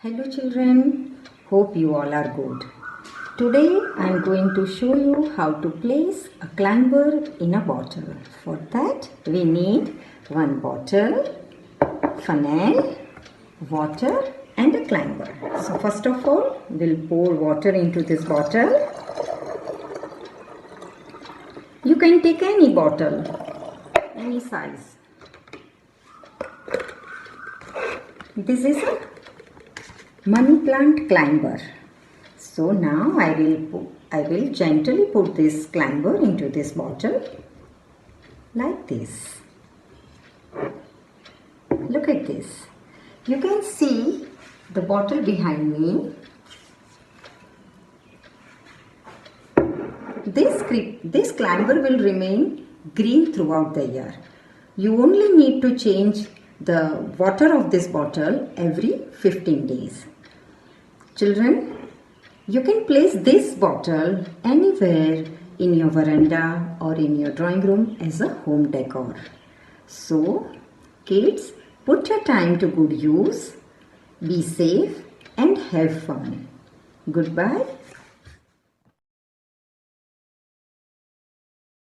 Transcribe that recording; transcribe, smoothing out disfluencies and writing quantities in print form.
Hello children, hope you all are good. Today I am going to show you how to place a climber in a bottle. For that we need one bottle, funnel, water and a climber. So first of all we'll pour water into this bottle. You can take any bottle, any size. This is a money plant climber. So now I will gently put this climber into this bottle like this. Look at this. You can see the bottle behind me. This climber will remain green throughout the year. You only need to change the water of this bottle every 15 days. Children, you can place this bottle anywhere in your veranda or in your drawing room as a home decor. So, kids, put your time to good use, be safe and have fun. Goodbye.